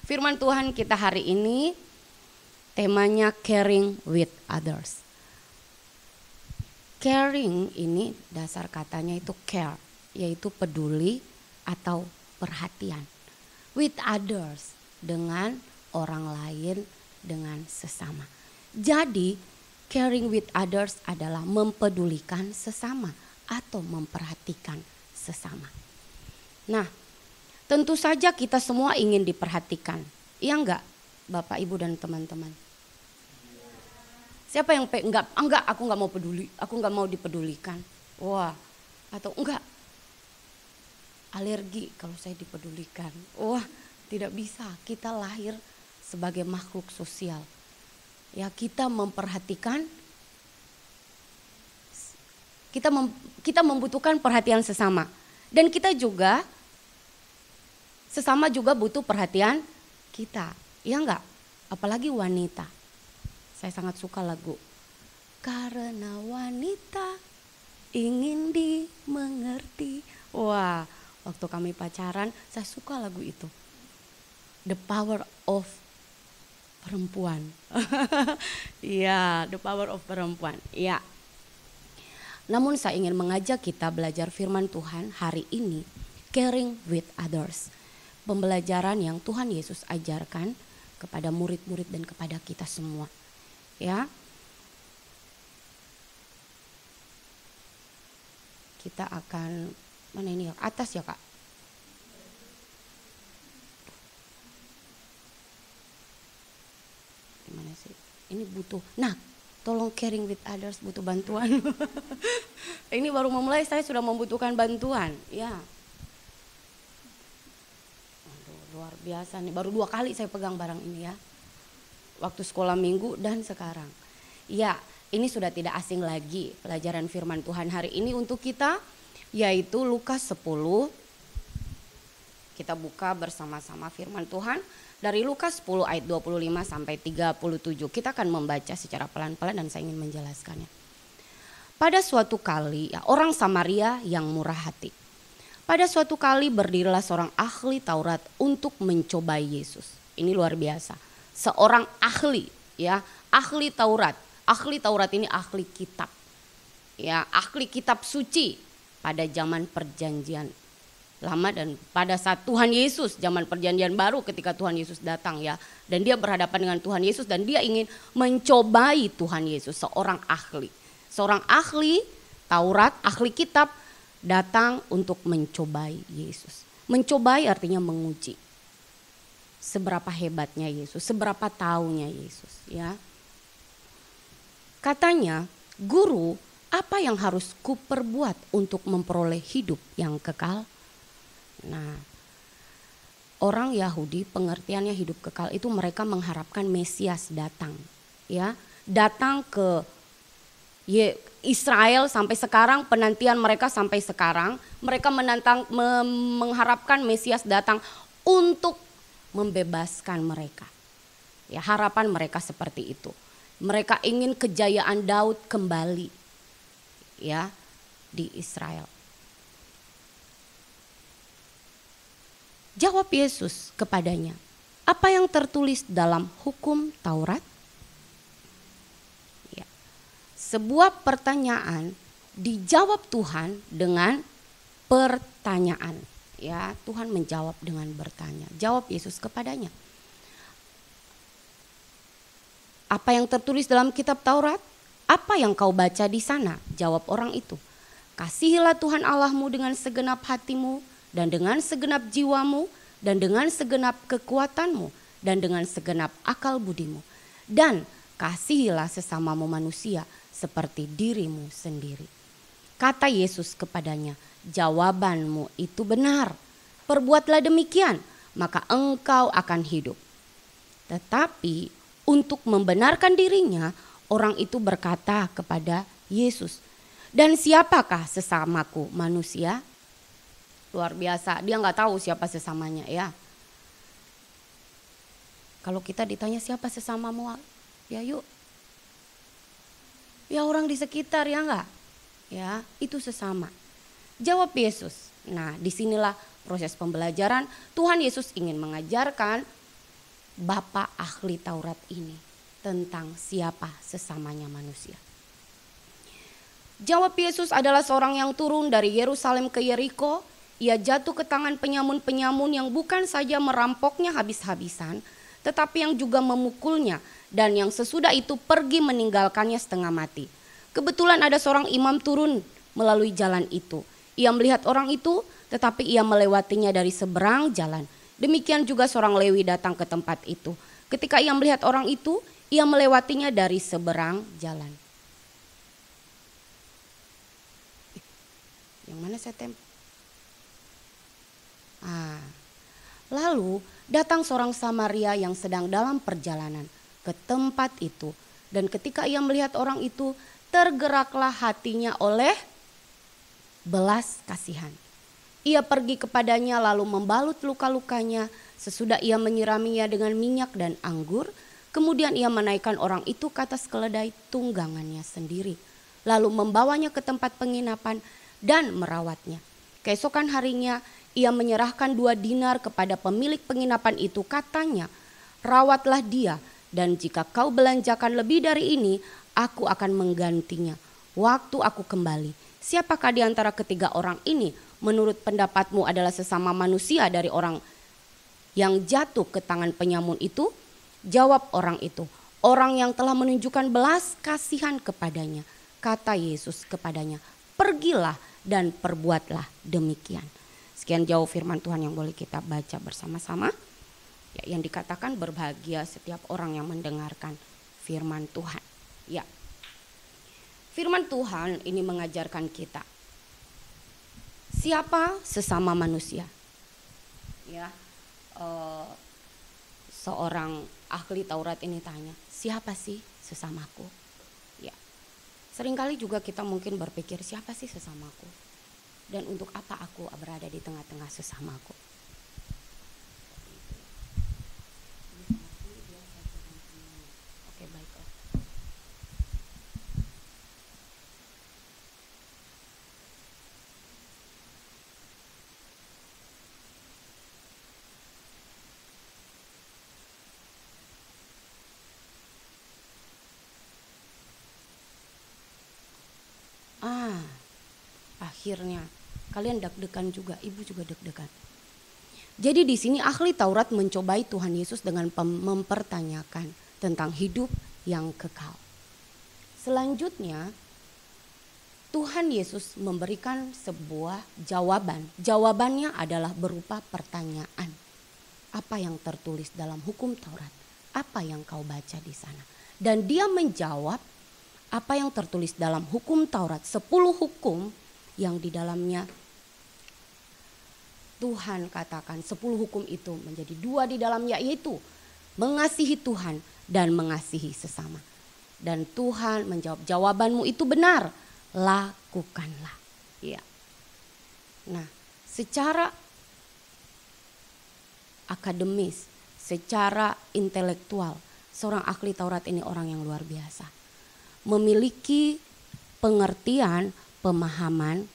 Firman Tuhan kita hari ini temanya caring with others. Caring ini dasar katanya itu care, yaitu peduli atau perhatian. With others, dengan orang lain, dengan sesama. Jadi caring with others adalah mempedulikan sesama atau memperhatikan sesama. Nah, tentu saja kita semua ingin diperhatikan. Iya enggak Bapak, Ibu dan teman-teman? Siapa yang enggak, aku enggak mau peduli, aku enggak mau dipedulikan. Wah, atau enggak, alergi kalau saya dipedulikan. Wah, tidak bisa, kita lahir sebagai makhluk sosial. Ya, kita memperhatikan, kita membutuhkan perhatian sesama. Dan kita juga, sesama juga butuh perhatian kita. Iya enggak? Apalagi wanita. Saya sangat suka lagu. Karena wanita ingin dimengerti. Wah, waktu kami pacaran saya suka lagu itu. The Power of Perempuan. Iya, The Power of Perempuan. Iya. Namun saya ingin mengajak kita belajar firman Tuhan hari ini. Caring with others. Pembelajaran yang Tuhan Yesus ajarkan kepada murid-murid dan kepada kita semua. Ya. Kita akan, mana ini ya, atas ya Kak. Gimana sih? Ini butuh, nah tolong caring with others, butuh bantuan. Ini baru memulai saya sudah membutuhkan bantuan. Ya. Aduh, luar biasa nih, baru 2 kali saya pegang barang ini ya. Waktu sekolah minggu dan sekarang. Ya, ini sudah tidak asing lagi pelajaran firman Tuhan hari ini untuk kita, yaitu Lukas 10. Kita buka bersama-sama firman Tuhan dari Lukas 10 ayat 25 sampai 37. Kita akan membaca secara pelan-pelan dan saya ingin menjelaskannya. Pada suatu kali, ya, orang Samaria yang murah hati. Pada suatu kali berdirilah seorang ahli Taurat untuk mencobai Yesus. Ini luar biasa. Seorang ahli, ya, ahli Taurat. Ahli Taurat ini ahli kitab. Ya, ahli kitab suci pada zaman perjanjian lama dan pada saat Tuhan Yesus zaman perjanjian baru ketika Tuhan Yesus datang ya. Dan dia berhadapan dengan Tuhan Yesus dan dia ingin mencobai Tuhan Yesus, seorang ahli. Seorang ahli Taurat, ahli kitab datang untuk mencobai Yesus. Mencobai artinya menguji. Seberapa hebatnya Yesus, seberapa taunya Yesus ya. Katanya, "Guru, apa yang harus kuperbuat untuk memperoleh hidup yang kekal?" Nah, orang Yahudi pengertiannya hidup kekal itu mereka mengharapkan Mesias datang ya. Datang ke Israel sampai sekarang, penantian mereka sampai sekarang. Mereka mengharapkan Mesias datang untuk membebaskan mereka. Ya, harapan mereka seperti itu. Mereka ingin kejayaan Daud kembali ya di Israel. Jawab Yesus kepadanya, "Apa yang tertulis dalam hukum Taurat?" Ya. Sebuah pertanyaan dijawab Tuhan dengan pertanyaan. Ya, Tuhan menjawab dengan bertanya. Jawab Yesus kepadanya, "Apa yang tertulis dalam kitab Taurat? Apa yang kau baca di sana?" Jawab orang itu, "Kasihilah Tuhan Allahmu dengan segenap hatimu dan dengan segenap jiwamu dan dengan segenap kekuatanmu dan dengan segenap akal budimu. Dan kasihilah sesamamu manusia seperti dirimu sendiri." Kata Yesus kepadanya, "Jawabanmu itu benar. Perbuatlah demikian, maka engkau akan hidup." Tetapi untuk membenarkan dirinya, orang itu berkata kepada Yesus, "Dan siapakah sesamaku manusia?" Luar biasa, dia nggak tahu siapa sesamanya ya. Kalau kita ditanya siapa sesamamu, ya yuk. Ya orang di sekitar ya enggak? Ya, itu sesama. Jawab Yesus. Nah, disinilah proses pembelajaran. Tuhan Yesus ingin mengajarkan Bapak ahli Taurat ini tentang siapa sesamanya manusia? Jawab Yesus adalah seorang yang turun dari Yerusalem ke Yeriko. Ia jatuh ke tangan penyamun-penyamun yang bukan saja merampoknya habis-habisan, tetapi yang juga memukulnya, dan yang sesudah itu pergi meninggalkannya setengah mati. Kebetulan ada seorang imam turun melalui jalan itu. Ia melihat orang itu, tetapi ia melewatinya dari seberang jalan. Demikian juga seorang Lewi datang ke tempat itu. Ketika ia melihat orang itu, ia melewatinya dari seberang jalan. Yang mana saya Lalu datang seorang Samaria yang sedang dalam perjalanan ke tempat itu. Dan ketika ia melihat orang itu, tergeraklah hatinya oleh belas kasihan. Ia pergi kepadanya lalu membalut luka-lukanya. Sesudah ia menyiraminya dengan minyak dan anggur. Kemudian ia menaikkan orang itu ke atas keledai tunggangannya sendiri. Lalu membawanya ke tempat penginapan dan merawatnya. Keesokan harinya ia menyerahkan 2 dinar kepada pemilik penginapan itu, katanya, rawatlah dia, dan jika kau belanjakan lebih dari ini, aku akan menggantinya waktu aku kembali. Siapakah di antara ketiga orang ini menurut pendapatmu adalah sesama manusia dari orang yang jatuh ke tangan penyamun itu? Jawab orang itu, orang yang telah menunjukkan belas kasihan kepadanya. Kata Yesus kepadanya, pergilah dan perbuatlah demikian. Sekian jauh firman Tuhan yang boleh kita baca bersama-sama. Ya, yang dikatakan berbahagia setiap orang yang mendengarkan firman Tuhan. Ya, firman Tuhan ini mengajarkan kita siapa sesama manusia. Ya, seorang ahli Taurat ini tanya, siapa sih sesamaku? Ya, seringkali juga kita mungkin berpikir, siapa sih sesamaku? Dan untuk apa aku berada di tengah-tengah sesamaku? Oke, baiklah. Akhirnya kalian deg-degan juga, ibu juga deg-degan. Jadi di sini ahli Taurat mencobai Tuhan Yesus dengan mempertanyakan tentang hidup yang kekal. Selanjutnya Tuhan Yesus memberikan sebuah jawaban. Jawabannya adalah berupa pertanyaan. Apa yang tertulis dalam hukum Taurat? Apa yang kau baca di sana? Dan dia menjawab apa yang tertulis dalam hukum Taurat, 10 hukum yang di dalamnya Tuhan katakan 10 hukum itu menjadi 2 di dalamnya, yaitu mengasihi Tuhan dan mengasihi sesama. Dan Tuhan menjawab, jawabanmu itu benar, lakukanlah. Ya. Nah, secara akademis, secara intelektual, seorang ahli Taurat ini orang yang luar biasa. Memiliki pengertian, pemahaman,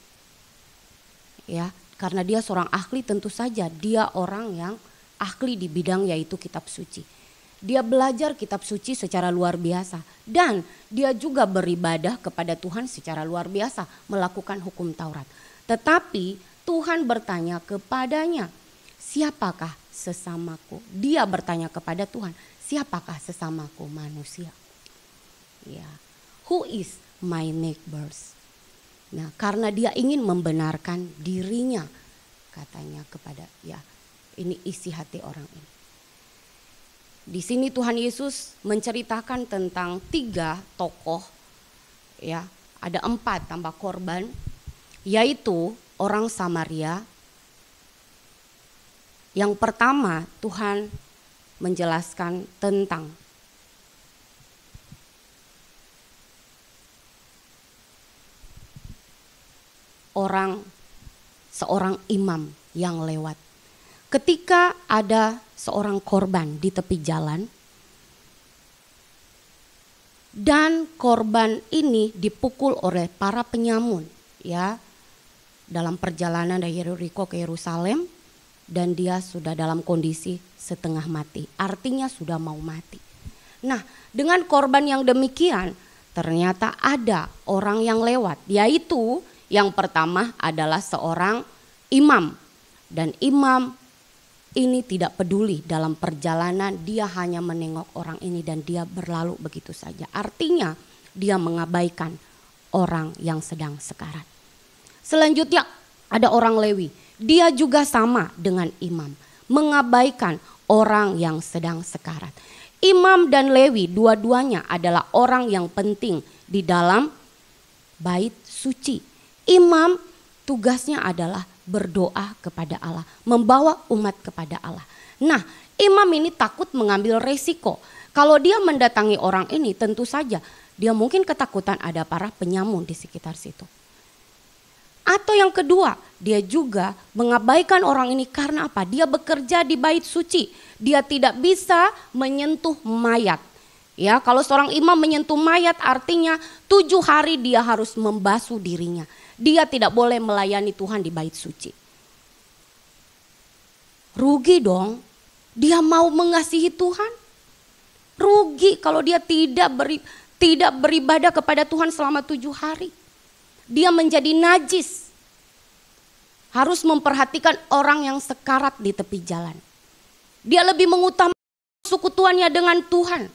ya, karena dia seorang ahli, tentu saja dia orang yang ahli di bidang yaitu kitab suci. Dia belajar kitab suci secara luar biasa dan dia juga beribadah kepada Tuhan secara luar biasa, melakukan hukum Taurat. Tetapi Tuhan bertanya kepadanya, siapakah sesamaku? Dia bertanya kepada Tuhan, siapakah sesamaku manusia? Ya, who is my neighbors? Nah, karena dia ingin membenarkan dirinya, katanya kepada, ya, ini isi hati orang ini. Di sini Tuhan Yesus menceritakan tentang 3 tokoh, ya, ada 4 tambah korban, yaitu orang Samaria. Yang pertama Tuhan menjelaskan tentang seorang imam yang lewat. Ketika ada seorang korban di tepi jalan dan korban ini dipukul oleh para penyamun, ya, dalam perjalanan dari Yeriko ke Yerusalem, dan dia sudah dalam kondisi setengah mati. Artinya sudah mau mati. Nah, dengan korban yang demikian ternyata ada orang yang lewat. Yaitu yang pertama adalah seorang imam. Dan imam ini tidak peduli dalam perjalanan, dia hanya menengok orang ini dan dia berlalu begitu saja. Artinya dia mengabaikan orang yang sedang sekarat. Selanjutnya ada orang Lewi. Dia juga sama dengan imam, mengabaikan orang yang sedang sekarat. Imam dan Lewi dua-duanya adalah orang yang penting di dalam bait suci. Imam tugasnya adalah berdoa kepada Allah, membawa umat kepada Allah. Nah, imam ini takut mengambil resiko. Kalau dia mendatangi orang ini, tentu saja dia mungkin ketakutan ada para penyamun di sekitar situ. Atau yang kedua, dia juga mengabaikan orang ini karena apa? Dia bekerja di bait suci. Dia tidak bisa menyentuh mayat. Ya, kalau seorang imam menyentuh mayat artinya 7 hari dia harus membasuh dirinya. Dia tidak boleh melayani Tuhan di bait suci. Rugi dong. Dia mau mengasihi Tuhan. Rugi kalau dia tidak beribadah kepada Tuhan selama 7 hari. Dia menjadi najis. Harus memperhatikan orang yang sekarat di tepi jalan. Dia lebih mengutamakan persekutuannya dengan Tuhan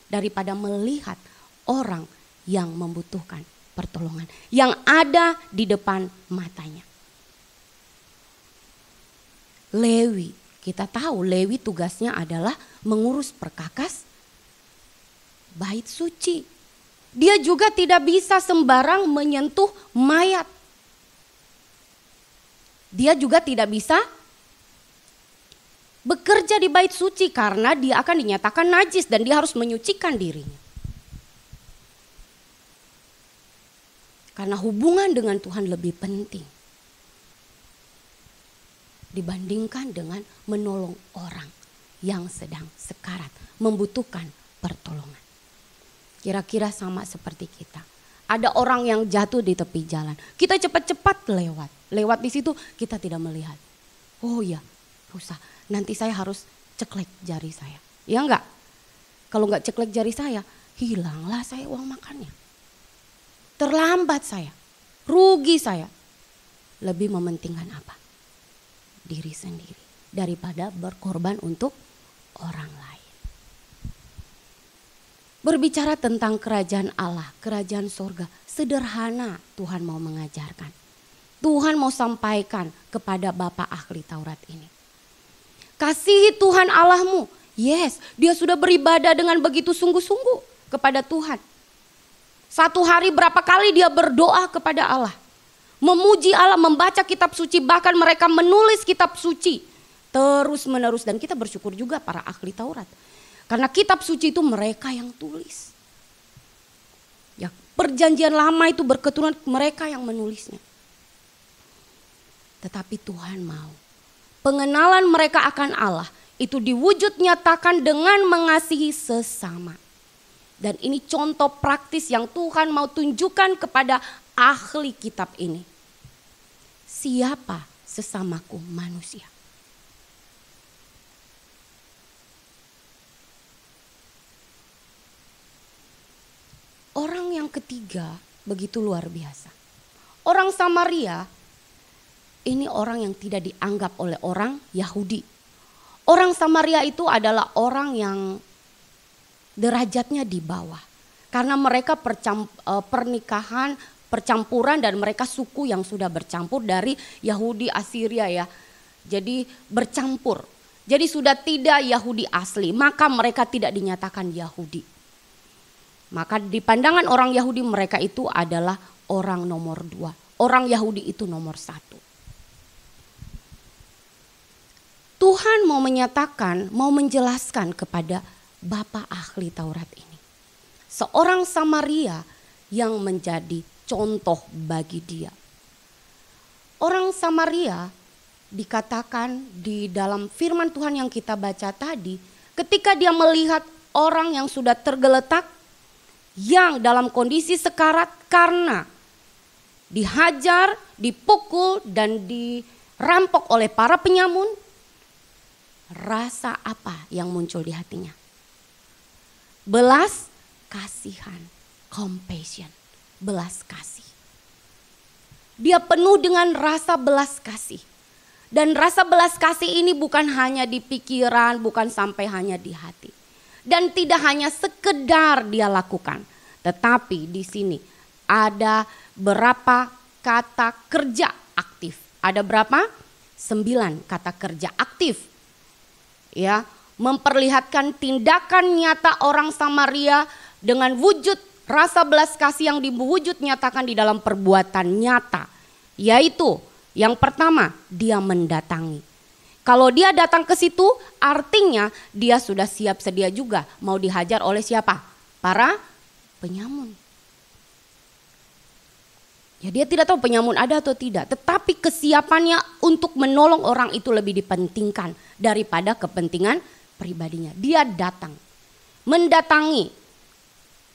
daripada melihat orang yang membutuhkan pertolongan yang ada di depan matanya. Lewi, kita tahu Lewi tugasnya adalah mengurus perkakas bait suci. Dia juga tidak bisa sembarang menyentuh mayat. Dia juga tidak bisa bekerja di bait suci karena dia akan dinyatakan najis dan dia harus menyucikan dirinya. Karena hubungan dengan Tuhan lebih penting dibandingkan dengan menolong orang yang sedang sekarat, membutuhkan pertolongan. Kira-kira sama seperti kita. Ada orang yang jatuh di tepi jalan. Kita cepat-cepat lewat. Lewat di situ kita tidak melihat. Oh ya, rusak. Nanti saya harus ceklek jari saya. Ya enggak? Kalau enggak ceklek jari saya, hilanglah saya uang makannya. Terlambat saya. Rugi saya. Lebih mementingkan apa? Diri sendiri. Daripada berkorban untuk orang lain. Berbicara tentang kerajaan Allah, kerajaan sorga, sederhana Tuhan mau mengajarkan. Tuhan mau sampaikan kepada Bapak ahli Taurat ini. Kasihi Tuhan Allahmu. Yes, dia sudah beribadah dengan begitu sungguh-sungguh kepada Tuhan. Satu hari berapa kali dia berdoa kepada Allah. Memuji Allah, membaca kitab suci, bahkan mereka menulis kitab suci. Terus menerus dan kita bersyukur juga para ahli Taurat. Karena kitab suci itu mereka yang tulis. Ya, perjanjian lama itu berketurunan mereka yang menulisnya. Tetapi Tuhan mau pengenalan mereka akan Allah itu diwujud nyatakan dengan mengasihi sesama. Dan ini contoh praktis yang Tuhan mau tunjukkan kepada ahli kitab ini. Siapa sesamaku manusia? Orang yang ketiga begitu luar biasa. Orang Samaria ini orang yang tidak dianggap oleh orang Yahudi. Orang Samaria itu adalah orang yang derajatnya di bawah. Karena mereka pernikahan, percampuran dan mereka suku yang sudah bercampur dari Yahudi Asiria ya. Jadi bercampur. Jadi sudah tidak Yahudi asli, maka mereka tidak dinyatakan Yahudi. Maka di pandangan orang Yahudi mereka itu adalah orang nomor 2. Orang Yahudi itu nomor 1. Tuhan mau menyatakan, mau menjelaskan kepada Bapak ahli Taurat ini. Seorang Samaria yang menjadi contoh bagi dia. Orang Samaria dikatakan di dalam firman Tuhan yang kita baca tadi. Ketika dia melihat orang yang sudah tergeletak. Yang dalam kondisi sekarat karena dihajar, dipukul dan dirampok oleh para penyamun. rasa apa yang muncul di hatinya? Belas kasihan, compassion, belas kasih. Dia penuh dengan rasa belas kasih. Dan rasa belas kasih ini bukan hanya di pikiran, bukan sampai hanya di hati. Dan tidak hanya sekedar dia lakukan. Tetapi di sini ada berapa kata kerja aktif. Ada berapa? 9 kata kerja aktif. Ya, memperlihatkan tindakan nyata orang Samaria dengan wujud rasa belas kasih yang diwujud nyatakan di dalam perbuatan nyata. Yaitu yang pertama, dia mendatangi. Kalau dia datang ke situ, artinya dia sudah siap sedia juga mau dihajar oleh siapa? Para penyamun. Ya, dia tidak tahu penyamun ada atau tidak, tetapi kesiapannya untuk menolong orang itu lebih dipentingkan daripada kepentingan pribadinya. Dia datang, mendatangi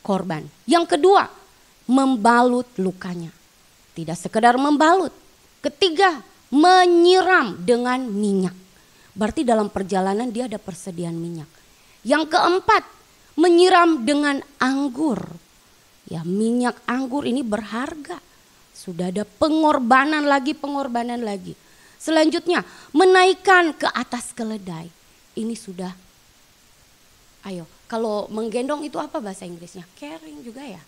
korban. Yang kedua, membalut lukanya. Tidak sekedar membalut. Ketiga, menyiram dengan minyak. Berarti dalam perjalanan dia ada persediaan minyak. Yang keempat, menyiram dengan anggur. Ya, minyak anggur ini berharga. Sudah ada pengorbanan lagi. Selanjutnya, menaikkan ke atas keledai. Ini sudah, ayo, kalau menggendong itu apa bahasa Inggrisnya? Carrying juga ya?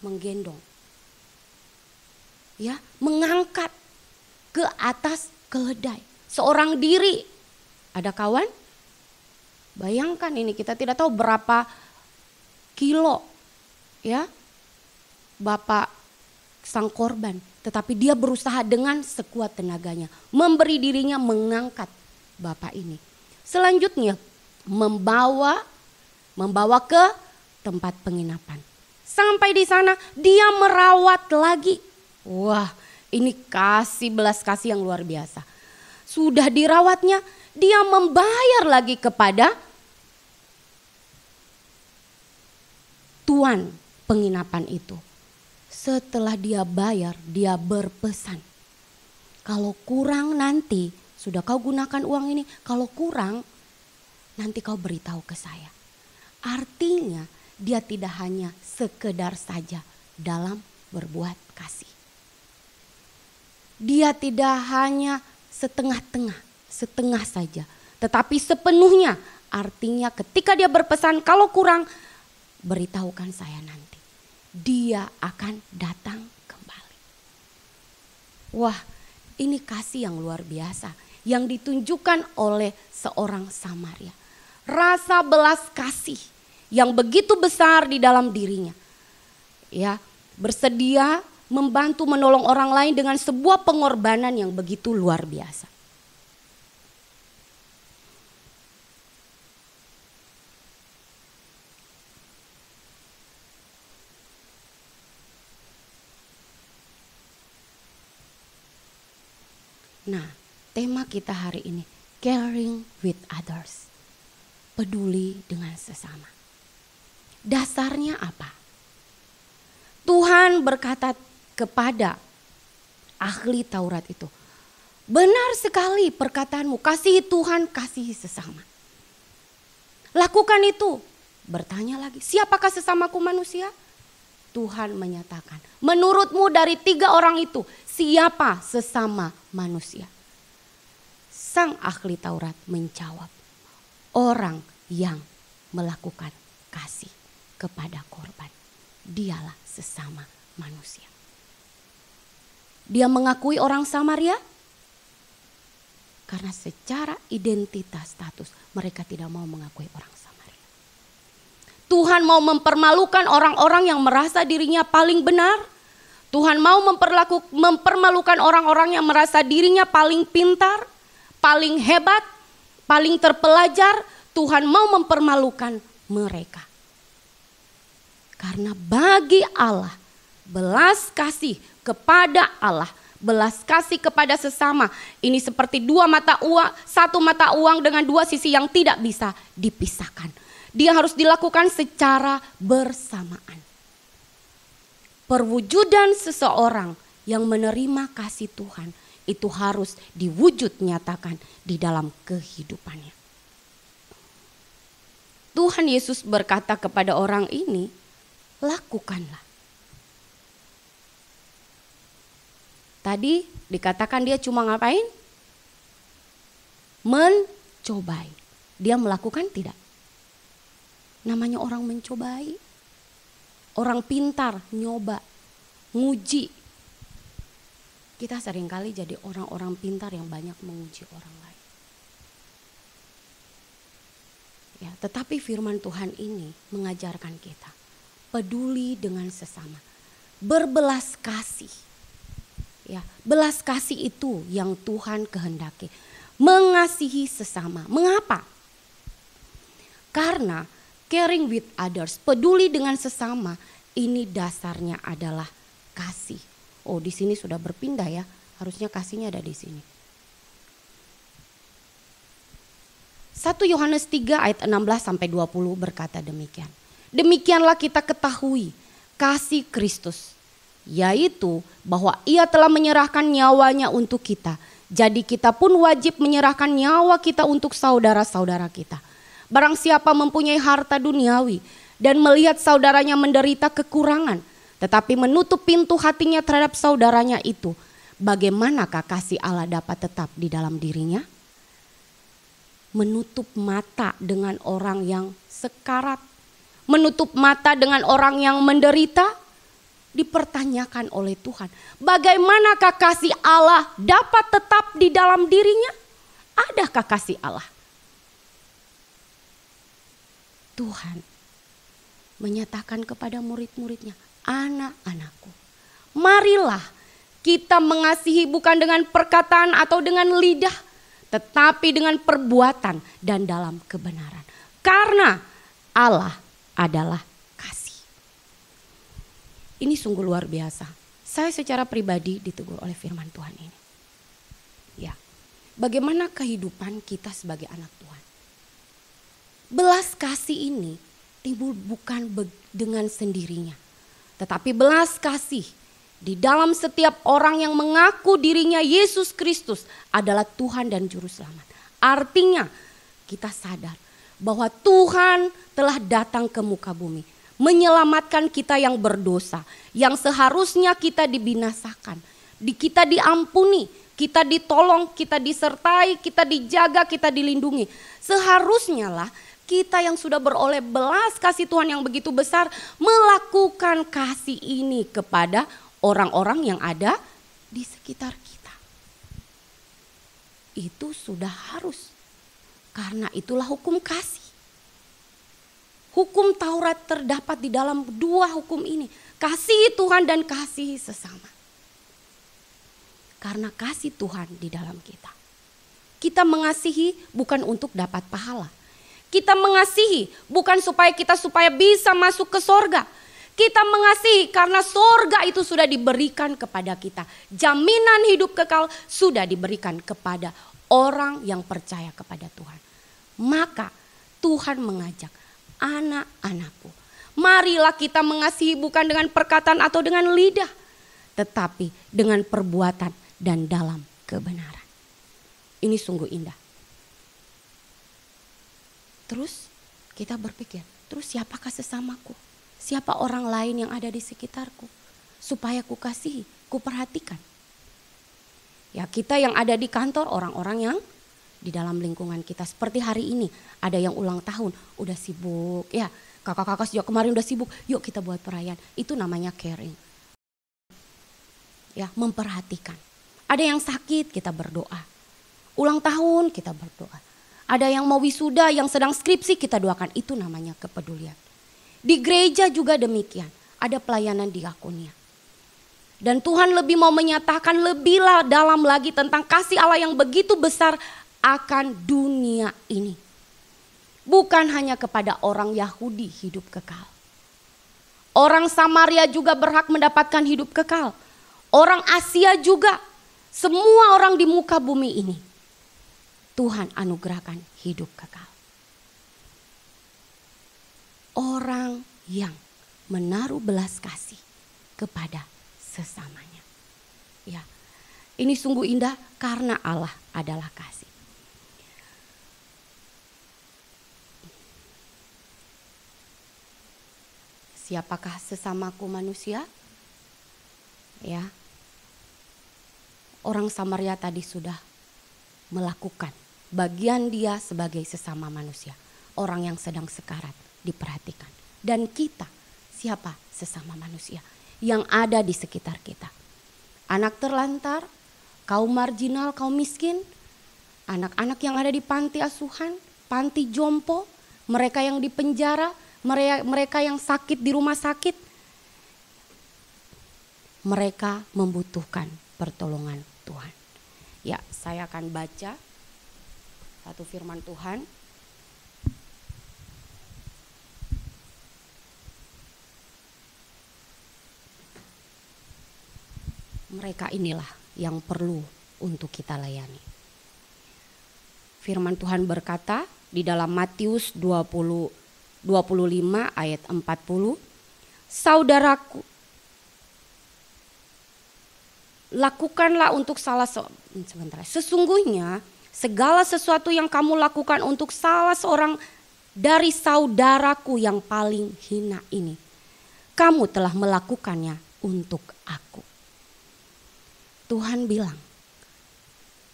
Menggendong. Ya, mengangkat ke atas keledai. Seorang diri. Ada kawan? Bayangkan ini, kita tidak tahu berapa kilo ya Bapak sang korban. Tetapi dia berusaha dengan sekuat tenaganya. Memberi dirinya mengangkat Bapak ini. Selanjutnya membawa ke tempat penginapan. Sampai di sana dia merawat lagi. Wah, ini kasih belas kasih yang luar biasa. Sudah dirawatnya, dia membayar lagi kepada tuan penginapan itu. Setelah dia bayar, dia berpesan. Kalau kurang nanti, sudah kau gunakan uang ini. Kalau kurang, nanti kau beritahu ke saya. Artinya dia tidak hanya sekedar saja dalam berbuat kasih. Dia tidak hanya setengah saja. Tetapi sepenuhnya, artinya ketika dia berpesan kalau kurang, beritahukan saya nanti. Dia akan datang kembali. Wah, ini kasih yang luar biasa yang ditunjukkan oleh seorang Samaria. Rasa belas kasih yang begitu besar di dalam dirinya. Ya, bersedia membantu menolong orang lain dengan sebuah pengorbanan yang begitu luar biasa. Nah, tema kita hari ini, caring with others. Peduli dengan sesama. Dasarnya apa? Tuhan berkata kepada ahli Taurat itu, benar sekali perkataanmu, kasihi Tuhan, kasihi sesama. Lakukan itu. Bertanya lagi, siapakah sesamaku manusia? Tuhan menyatakan, menurutmu dari 3 orang itu, siapa sesama manusia? Sang ahli Taurat menjawab, orang yang melakukan kasih kepada korban. Dialah sesama manusia. Dia mengakui orang Samaria karena secara identitas status mereka tidak mau mengakui orang Samaria. Tuhan mau mempermalukan orang-orang yang merasa dirinya paling benar. Tuhan mau mempermalukan orang-orang yang merasa dirinya paling pintar, paling hebat, paling terpelajar. Tuhan mau mempermalukan mereka. Karena bagi Allah, belas kasih kepada Allah, belas kasih kepada sesama, ini seperti 2 mata uang, 1 mata uang dengan 2 sisi yang tidak bisa dipisahkan. Dia harus dilakukan secara bersamaan. Perwujudan seseorang yang menerima kasih Tuhan, itu harus diwujud nyatakan di dalam kehidupannya. Tuhan Yesus berkata kepada orang ini, lakukanlah. Tadi dikatakan dia cuma ngapain? Mencobai. Dia melakukan tidak? Namanya orang mencobai. Orang pintar nyoba, nguji. Kita seringkali jadi orang-orang pintar yang banyak menguji orang lain. Ya, tetapi firman Tuhan ini mengajarkan kita peduli dengan sesama, berbelas kasih. Ya, belas kasih itu yang Tuhan kehendaki. Mengasihi sesama. Mengapa? Karena caring with others, peduli dengan sesama, ini dasarnya adalah kasih. Oh, di sini sudah berpindah ya. Harusnya kasihnya ada di sini. 1 Yohanes 3 ayat 16 sampai 20 berkata demikian. Demikianlah kita ketahui kasih Kristus, yaitu bahwa Ia telah menyerahkan nyawanya untuk kita. Jadi kita pun wajib menyerahkan nyawa kita untuk saudara-saudara kita. Barang siapa mempunyai harta duniawi dan melihat saudaranya menderita kekurangan, tetapi menutup pintu hatinya terhadap saudaranya itu, bagaimanakah kasih Allah dapat tetap di dalam dirinya? Menutup mata dengan orang yang sekarat, menutup mata dengan orang yang menderita, dipertanyakan oleh Tuhan. Bagaimanakah kasih Allah dapat tetap di dalam dirinya? Adakah kasih Allah? Tuhan menyatakan kepada murid-muridnya, anak-anakku, marilah kita mengasihi bukan dengan perkataan atau dengan lidah, tetapi dengan perbuatan dan dalam kebenaran. Karena Allah adalah kasih. Ini sungguh luar biasa. Saya secara pribadi ditegur oleh firman Tuhan ini. Ya, bagaimana kehidupan kita sebagai anak Tuhan? Belas kasih ini timbul bukan dengan sendirinya, tetapi belas kasih di dalam setiap orang yang mengaku dirinya Yesus Kristus adalah Tuhan dan Juru Selamat. Artinya kita sadar bahwa Tuhan telah datang ke muka bumi, menyelamatkan kita yang berdosa, yang seharusnya kita dibinasakan. Kita diampuni, kita ditolong, kita disertai, kita dijaga, kita dilindungi. Seharusnya lah kita yang sudah beroleh belas kasih Tuhan yang begitu besar melakukan kasih ini kepada orang-orang yang ada di sekitar kita. Itu sudah harus. Karena itulah hukum kasih. Hukum Taurat terdapat di dalam dua hukum ini. Kasihi Tuhan dan kasihi sesama. Karena kasih Tuhan di dalam kita. Kita mengasihi bukan untuk dapat pahala. Kita mengasihi bukan supaya bisa masuk ke sorga. Kita mengasihi karena sorga itu sudah diberikan kepada kita. Jaminan hidup kekal sudah diberikan kepada orang yang percaya kepada Tuhan. Maka Tuhan mengajak, anak-anakku, marilah kita mengasihi bukan dengan perkataan atau dengan lidah, tetapi dengan perbuatan dan dalam kebenaran. Ini sungguh indah. Terus kita berpikir, terus siapakah sesamaku? Siapa orang lain yang ada di sekitarku? Supaya ku kasihi, ku perhatikan. Ya, kita yang ada di kantor, orang-orang yang di dalam lingkungan kita. Seperti hari ini, ada yang ulang tahun, udah sibuk. Ya, kakak-kakak sejak kemarin udah sibuk, yuk kita buat perayaan. Itu namanya caring. Ya, memperhatikan. Ada yang sakit, kita berdoa. Ulang tahun, kita berdoa. Ada yang mau wisuda, yang sedang skripsi, kita doakan. Itu namanya kepedulian. Di gereja juga demikian. Ada pelayanan diakonia. Dan Tuhan lebih mau menyatakan lebih dalam lagi tentang kasih Allah yang begitu besar akan dunia ini. Bukan hanya kepada orang Yahudi hidup kekal. Orang Samaria juga berhak mendapatkan hidup kekal. Orang Asia juga. Semua orang di muka bumi ini. Tuhan anugerahkan hidup kekal. Orang yang menaruh belas kasih kepada sesamanya. Ya. Ini sungguh indah karena Allah adalah kasih. Siapakah sesamaku manusia? Ya. Orang Samaria tadi sudah melakukan bagian dia sebagai sesama manusia. Orang yang sedang sekarat diperhatikan. Dan kita siapa sesama manusia yang ada di sekitar kita? Anak terlantar, kaum marginal, kaum miskin, anak-anak yang ada di panti asuhan, panti jompo, mereka yang di penjara, mereka yang sakit di rumah sakit, mereka membutuhkan pertolongan Tuhan. Ya, saya akan baca satu firman Tuhan. Mereka inilah yang perlu untuk kita layani. Firman Tuhan berkata di dalam Matius 25 ayat 40, saudaraku, lakukanlah untuk sesungguhnya segala sesuatu yang kamu lakukan untuk salah seorang dari saudaraku yang paling hina ini, kamu telah melakukannya untuk aku. Tuhan bilang,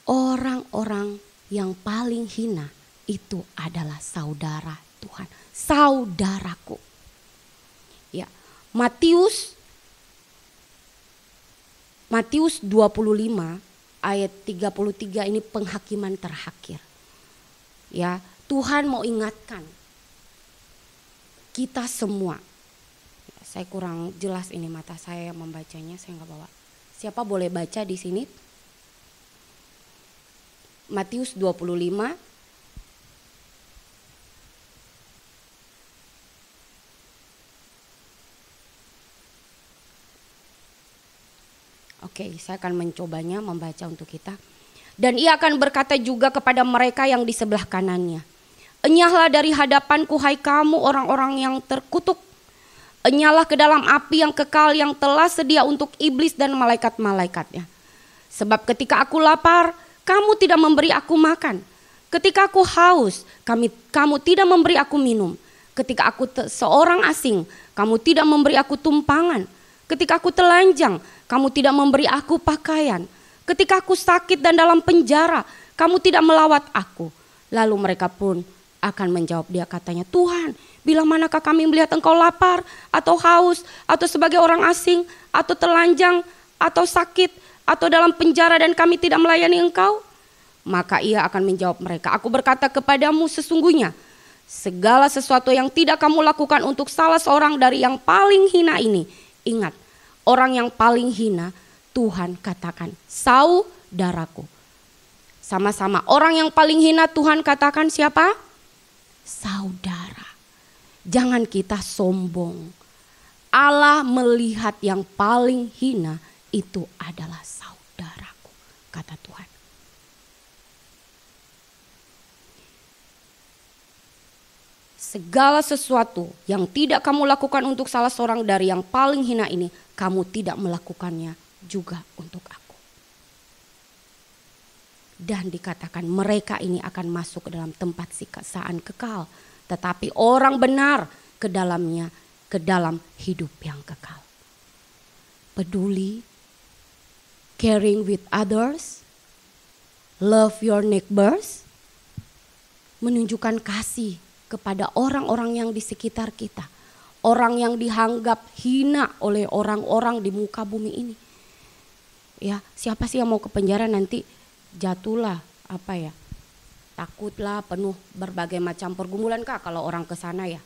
orang-orang yang paling hina itu adalah saudara Tuhan, saudaraku. Ya, Matius 25 ayat 33 ini penghakiman terakhir. Ya, Tuhan mau ingatkan kita semua. Ya, saya kurang jelas ini mata saya membacanya, saya nggak bawa. Siapa boleh baca di sini? Matius 25 Oke, saya akan mencobanya membaca untuk kita. Dan ia akan berkata juga kepada mereka yang di sebelah kanannya, enyahlah dari hadapanku hai kamu orang-orang yang terkutuk. Enyahlah ke dalam api yang kekal yang telah sedia untuk iblis dan malaikat-malaikatnya. Sebab ketika aku lapar, kamu tidak memberi aku makan. Ketika aku haus, kamu tidak memberi aku minum. Ketika aku seorang asing, kamu tidak memberi aku tumpangan. Ketika aku telanjang, kamu tidak memberi aku pakaian. Ketika aku sakit dan dalam penjara, kamu tidak melawat aku. Lalu mereka pun akan menjawab dia katanya, Tuhan, bila manakah kami melihat engkau lapar atau haus atau sebagai orang asing atau telanjang atau sakit atau dalam penjara dan kami tidak melayani engkau? Maka ia akan menjawab mereka, aku berkata kepadamu sesungguhnya segala sesuatu yang tidak kamu lakukan untuk salah seorang dari yang paling hina ini, ingat, orang yang paling hina Tuhan katakan saudaraku. Sama-sama orang yang paling hina Tuhan katakan siapa? Saudara. Jangan kita sombong. Allah melihat yang paling hina itu adalah saudaraku, kata Tuhan. Segala sesuatu yang tidak kamu lakukan untuk salah seorang dari yang paling hina ini, kamu tidak melakukannya juga untuk aku. Dan dikatakan mereka ini akan masuk ke dalam tempat siksaan kekal. Tetapi orang benar ke dalamnya, ke dalam hidup yang kekal. Peduli, caring with others, love your neighbors, menunjukkan kasih kepada orang-orang yang di sekitar kita. Orang yang dianggap hina oleh orang-orang di muka bumi ini. Ya, siapa sih yang mau ke penjara nanti jatuhlah takutlah penuh berbagai macam pergumulan kah kalau orang ke sana ya,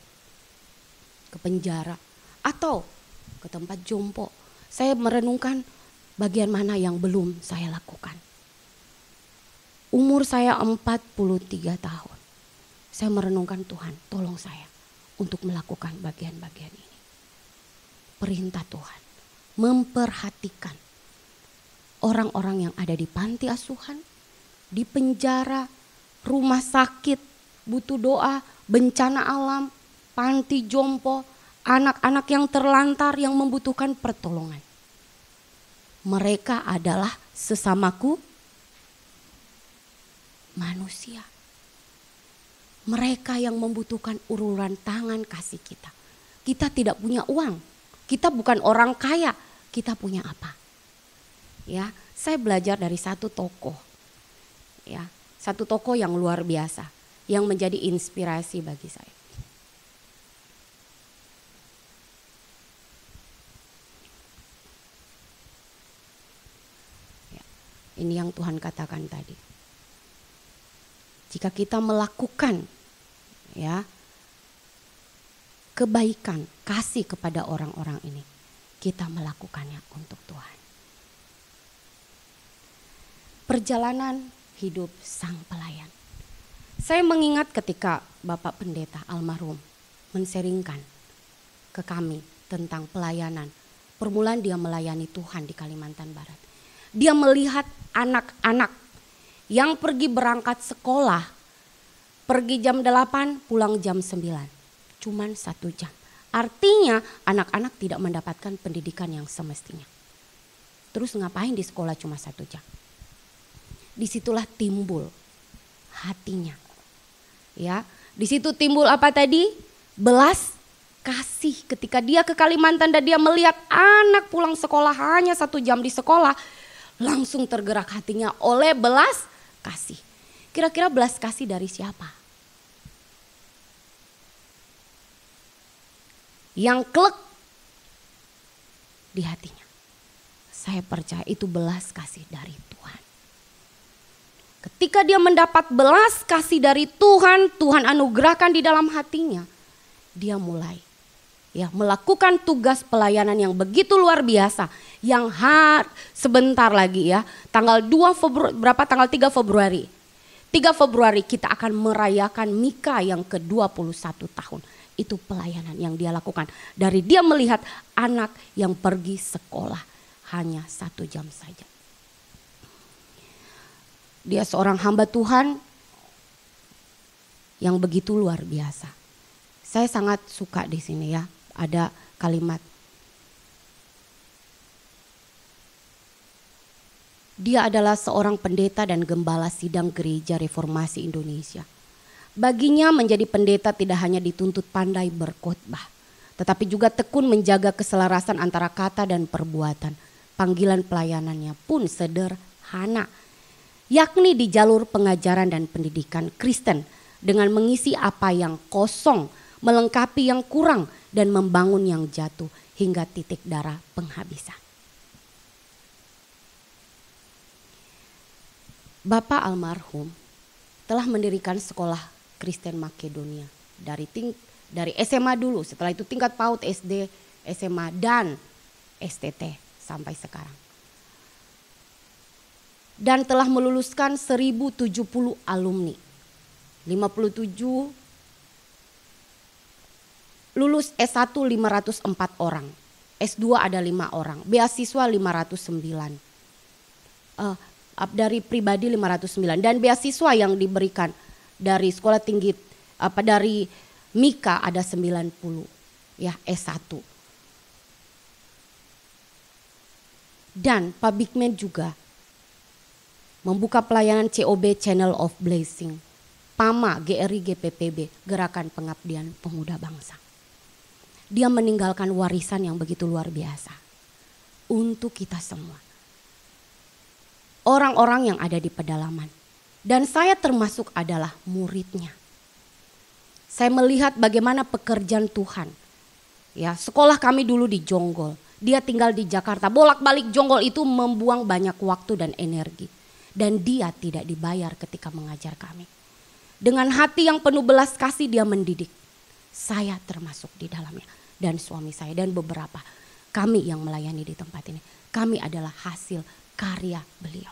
ke penjara atau ke tempat jompo. Saya merenungkan bagian mana yang belum saya lakukan. Umur saya 43 tahun. Saya merenungkan Tuhan, tolong saya untuk melakukan bagian-bagian ini. Perintah Tuhan, memperhatikan orang-orang yang ada di panti asuhan, di penjara, rumah sakit, butuh doa, bencana alam, panti jompo, anak-anak yang terlantar yang membutuhkan pertolongan. Mereka adalah sesamaku manusia. Mereka yang membutuhkan uluran tangan kasih kita. Kita tidak punya uang. Kita bukan orang kaya. Kita punya apa? Ya, saya belajar dari satu tokoh. Ya, satu tokoh yang luar biasa, yang menjadi inspirasi bagi saya. Ya, ini yang Tuhan katakan tadi. Jika kita melakukan ya kebaikan, kasih kepada orang-orang ini, kita melakukannya untuk Tuhan. Perjalanan hidup sang pelayan. Saya mengingat ketika Bapak Pendeta almarhum menseringkan ke kami tentang pelayanan. Permulaan dia melayani Tuhan di Kalimantan Barat. Dia melihat anak-anak yang pergi berangkat sekolah, pergi jam 8, pulang jam 9. Cuman 1 jam. Artinya anak-anak tidak mendapatkan pendidikan yang semestinya. Terus ngapain di sekolah cuma 1 jam? Disitulah timbul hatinya. Ya, di situ timbul apa tadi? Belas kasih. Ketika dia ke Kalimantan dan dia melihat anak pulang sekolah hanya 1 jam di sekolah, langsung tergerak hatinya oleh belas kasih. Kira-kira belas kasih dari siapa? Yang klek di hatinya. Saya percaya itu belas kasih dari Tuhan. Ketika dia mendapat belas kasih dari Tuhan, Tuhan anugerahkan di dalam hatinya. Dia mulai ya melakukan tugas pelayanan yang begitu luar biasa. Yang sebentar lagi ya, tanggal 3 Februari. 3 Februari kita akan merayakan Mika yang ke-21 tahun. Itu pelayanan yang dia lakukan. Dari dia melihat anak yang pergi sekolah hanya 1 jam saja. Dia seorang hamba Tuhan yang begitu luar biasa. Saya sangat suka di sini ya, ada kalimat. Dia adalah seorang pendeta dan gembala sidang gereja reformasi Indonesia. Baginya menjadi pendeta tidak hanya dituntut pandai berkhotbah, tetapi juga tekun menjaga keselarasan antara kata dan perbuatan. Panggilan pelayanannya pun sederhana, yakni di jalur pengajaran dan pendidikan Kristen dengan mengisi apa yang kosong, melengkapi yang kurang dan membangun yang jatuh hingga titik darah penghabisan. Bapak almarhum telah mendirikan sekolah Kristen Makedonia dari SMA dulu, setelah itu tingkat PAUD, SD, SMA dan STT sampai sekarang. Dan telah meluluskan 1070 alumni. 57 lulus S1 504 orang, S2 ada 5 orang, beasiswa 509. Dari pribadi 509 dan beasiswa yang diberikan dari sekolah tinggi dari Mika ada 90 ya S1. Dan Pak Bigman juga membuka pelayanan COB Channel of Blessing, PAMA GRI GPPB Gerakan Pengabdian Pemuda Bangsa. Dia meninggalkan warisan yang begitu luar biasa untuk kita semua. Orang-orang yang ada di pedalaman. Dan saya termasuk adalah muridnya. Saya melihat bagaimana pekerjaan Tuhan. Ya, sekolah kami dulu di Jonggol. Dia tinggal di Jakarta. Bolak-balik Jonggol itu membuang banyak waktu dan energi. Dan dia tidak dibayar ketika mengajar kami. Dengan hati yang penuh belas kasih dia mendidik. Saya termasuk di dalamnya. Dan suami saya dan beberapa. Kami yang melayani di tempat ini. Kami adalah hasil karya beliau.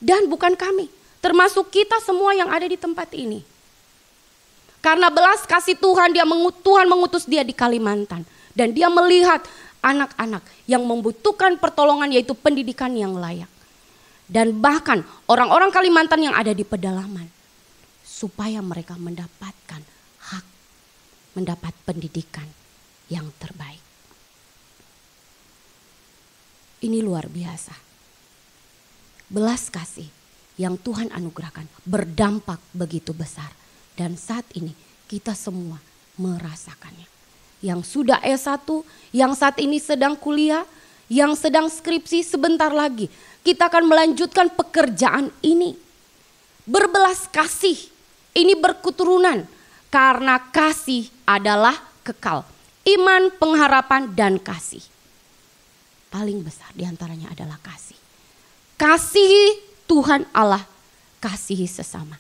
Dan bukan kami, termasuk kita semua yang ada di tempat ini. Karena belas kasih Tuhan, Tuhan mengutus dia di Kalimantan. Dan dia melihat anak-anak yang membutuhkan pertolongan yaitu pendidikan yang layak. Dan bahkan orang-orang Kalimantan yang ada di pedalaman. Supaya mereka mendapatkan hak, mendapat pendidikan yang terbaik. Ini luar biasa. Belas kasih yang Tuhan anugerahkan berdampak begitu besar. Dan saat ini kita semua merasakannya. Yang sudah S1, yang saat ini sedang kuliah, yang sedang skripsi, sebentar lagi kita akan melanjutkan pekerjaan ini. Berbelas kasih, ini berketurunan karena kasih adalah kekal. Iman, pengharapan, dan kasih. Paling besar diantaranya adalah kasih. Kasihi Tuhan Allah, kasihi sesama.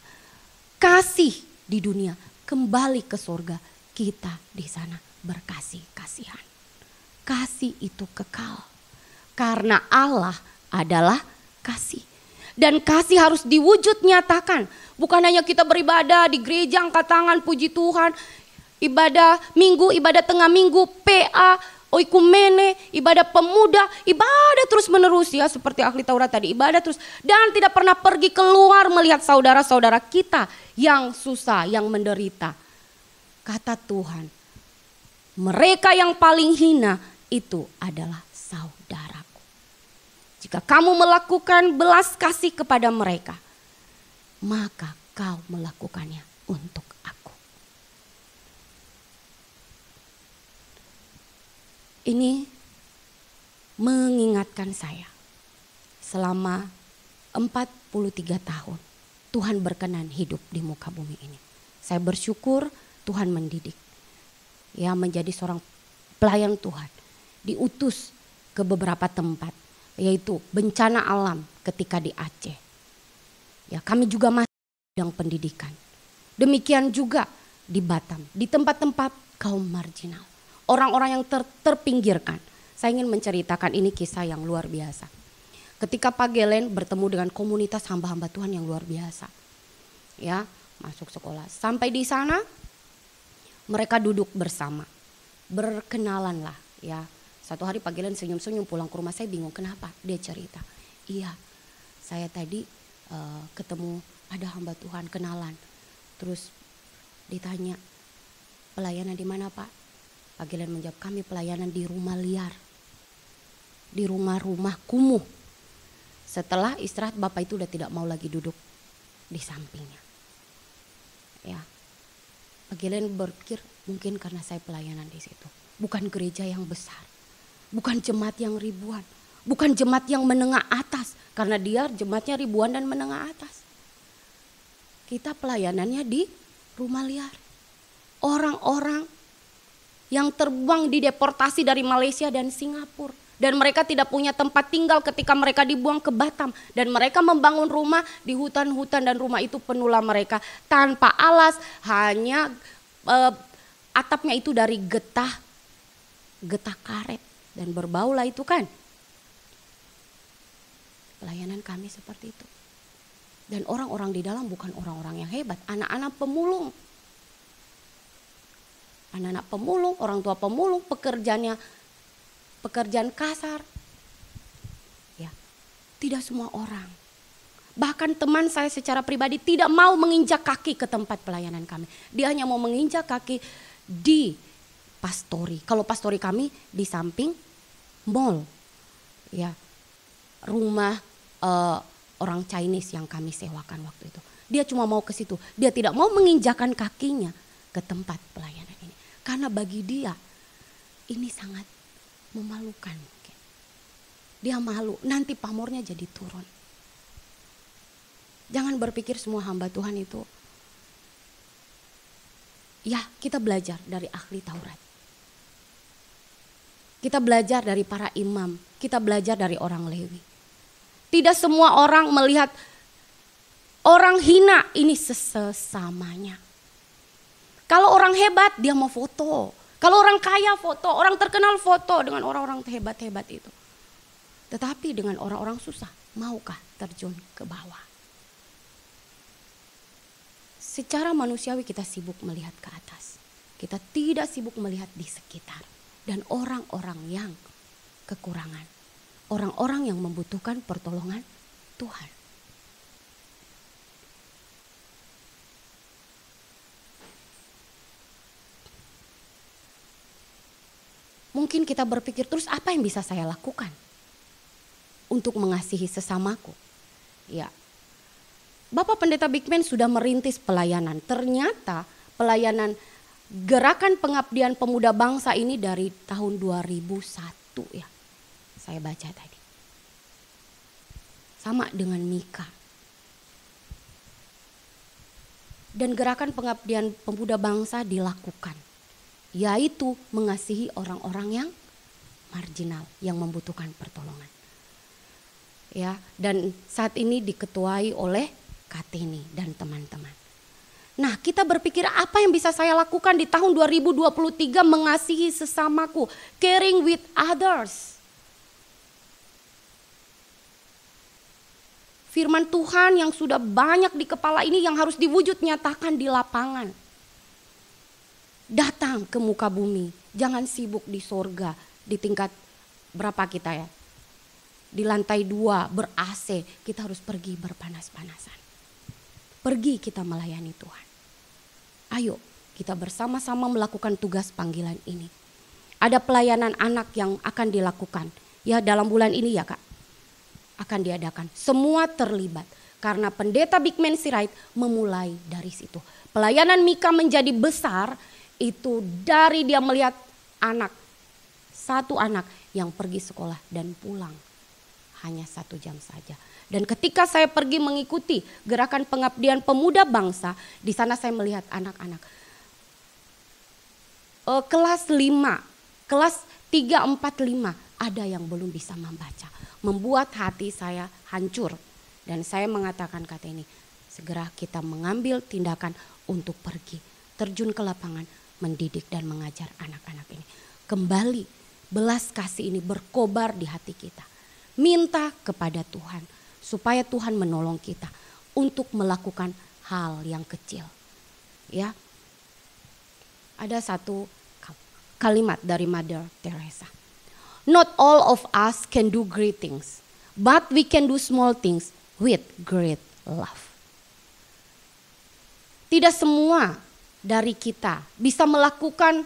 Kasih di dunia, kembali ke surga, kita di sana berkasih-kasihan. Kasih itu kekal. Karena Allah adalah kasih. Dan kasih harus diwujud nyatakan. Bukan hanya kita beribadah di gereja, angkat tangan, puji Tuhan. Ibadah minggu, ibadah tengah minggu, PA, oikumene, ibadah pemuda, ibadah terus menerus ya. Seperti ahli Taurat tadi, ibadah terus. Dan tidak pernah pergi keluar melihat saudara-saudara kita yang susah, yang menderita. Kata Tuhan, mereka yang paling hina itu adalah saudaraku. Jika kamu melakukan belas kasih kepada mereka, maka kau melakukannya untuk aku. Ini mengingatkan saya selama 43 tahun Tuhan berkenan hidup di muka bumi ini. Saya bersyukur Tuhan mendidik. Ya, menjadi seorang pelayan Tuhan. Diutus ke beberapa tempat, yaitu bencana alam ketika di Aceh. Ya, kami juga masih sedang pendidikan. Demikian juga di Batam, di tempat-tempat kaum marginal. Orang-orang yang terpinggirkan. Saya ingin menceritakan ini kisah yang luar biasa. Ketika Pak Gelen bertemu dengan komunitas hamba-hamba Tuhan yang luar biasa. Ya, masuk sekolah. Sampai di sana mereka duduk bersama. Berkenalan lah ya. Satu hari Pak Gelen senyum-senyum pulang ke rumah, saya bingung kenapa. Dia cerita, iya saya tadi ketemu ada hamba Tuhan kenalan. Terus ditanya, pelayanan di mana Pak? Pak Gelen menjawab, kami pelayanan di rumah liar. Di rumah-rumah kumuh. Setelah istirahat Bapak itu udah tidak mau lagi duduk di sampingnya. Ya, Pak Gelen berpikir mungkin karena saya pelayanan di situ. Bukan gereja yang besar. Bukan jemaat yang ribuan, bukan jemaat yang menengah atas, karena dia jemaatnya ribuan dan menengah atas. Kita pelayanannya di rumah liar. Orang-orang yang terbuang dideportasi dari Malaysia dan Singapura. Dan mereka tidak punya tempat tinggal ketika mereka dibuang ke Batam. Dan mereka membangun rumah di hutan-hutan dan rumah itu penuhlah mereka. Tanpa alas, hanya atapnya itu dari getah karet. Dan berbaulah itu kan. Pelayanan kami seperti itu. Dan orang-orang di dalam bukan orang-orang yang hebat. Anak-anak pemulung. Anak-anak pemulung, orang tua pemulung, pekerjaan kasar. Ya, tidak semua orang. Bahkan teman saya secara pribadi tidak mau menginjak kaki ke tempat pelayanan kami. Dia hanya mau menginjak kaki di pastori. Kalau pastori kami di samping mall, ya, rumah orang Chinese yang kami sewakan waktu itu. Dia cuma mau ke situ. Dia tidak mau menginjakan kakinya ke tempat pelayanan ini, karena bagi dia ini sangat memalukan. Mungkin dia malu, nanti pamornya jadi turun. Jangan berpikir semua hamba Tuhan itu. Ya, kita belajar dari ahli Taurat. Kita belajar dari para imam, kita belajar dari orang Lewi. Tidak semua orang melihat orang hina ini sesamanya. Kalau orang hebat dia mau foto. Kalau orang kaya foto, orang terkenal foto dengan orang-orang hebat-hebat itu. Tetapi dengan orang-orang susah, maukah terjun ke bawah? Secara manusiawi kita sibuk melihat ke atas. Kita tidak sibuk melihat di sekitar. Dan orang-orang yang kekurangan. Orang-orang yang membutuhkan pertolongan Tuhan. Mungkin kita berpikir terus apa yang bisa saya lakukan? untuk mengasihi sesamaku. Ya, Bapak Pendeta Bigman sudah merintis pelayanan. Ternyata pelayanan Gerakan Pengabdian Pemuda Bangsa ini dari tahun 2001 ya. Saya baca tadi. Sama dengan Mika. Dan Gerakan Pengabdian Pemuda Bangsa dilakukan, yaitu mengasihi orang-orang yang marginal, yang membutuhkan pertolongan. Ya, dan saat ini diketuai oleh Kateni dan teman-teman. Nah, kita berpikir apa yang bisa saya lakukan di tahun 2023 mengasihi sesamaku, caring with others. Firman Tuhan yang sudah banyak di kepala ini yang harus diwujud nyatakan di lapangan. Datang ke muka bumi, jangan sibuk di sorga, di tingkat berapa kita ya? Di lantai 2 ber-AC, kita harus pergi berpanas-panasan. Pergi kita melayani Tuhan. Ayo kita bersama-sama melakukan tugas panggilan ini. Ada pelayanan anak yang akan dilakukan. Ya dalam bulan ini ya Kak. Akan diadakan. Semua terlibat. Karena Pendeta Bigman Sirait memulai dari situ. Pelayanan Mika menjadi besar itu dari dia melihat anak. Satu anak yang pergi sekolah dan pulang. Hanya 1 jam saja. Dan ketika saya pergi mengikuti Gerakan Pengabdian Pemuda Bangsa, di sana saya melihat anak-anak. Kelas 5, kelas 3, 4, 5 ada yang belum bisa membaca. Membuat hati saya hancur. Dan saya mengatakan kata ini, segera kita mengambil tindakan untuk pergi. Terjun ke lapangan, mendidik dan mengajar anak-anak ini. Kembali belas kasih ini berkobar di hati kita. Minta kepada Tuhan supaya Tuhan menolong kita untuk melakukan hal yang kecil. Ya. Ada satu kalimat dari Mother Teresa. Not all of us can do great things, but we can do small things with great love. Tidak semua dari kita bisa melakukan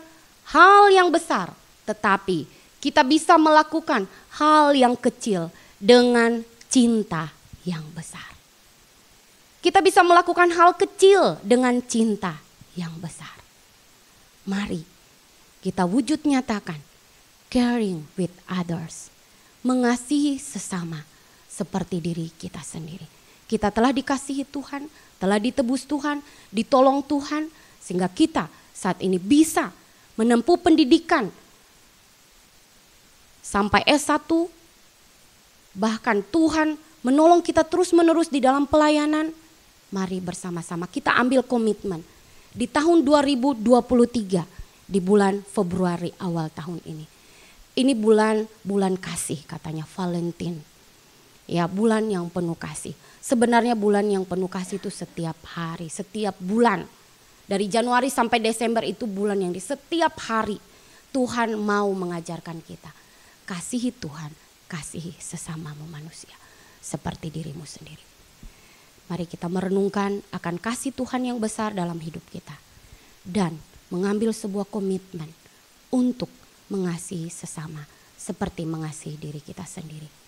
hal yang besar, tetapi kita bisa melakukan hal yang kecil dengan cinta yang besar. Kita bisa melakukan hal kecil dengan cinta yang besar. Mari kita wujud nyatakan caring with others. Mengasihi sesama seperti diri kita sendiri. Kita telah dikasihi Tuhan, telah ditebus Tuhan, ditolong Tuhan. Sehingga kita saat ini bisa menempuh pendidikan sampai S1, bahkan Tuhan menolong kita terus-menerus di dalam pelayanan. Mari bersama-sama kita ambil komitmen di tahun 2023 di bulan Februari awal tahun ini. Ini bulan kasih katanya Valentine. Ya bulan yang penuh kasih. Sebenarnya bulan yang penuh kasih itu setiap hari, setiap bulan. Dari Januari sampai Desember itu bulan yang di setiap hari Tuhan mau mengajarkan kita. Kasihi Tuhan, kasihi sesamamu manusia seperti dirimu sendiri. Mari kita merenungkan akan kasih Tuhan yang besar dalam hidup kita. Dan mengambil sebuah komitmen untuk mengasihi sesama seperti mengasihi diri kita sendiri.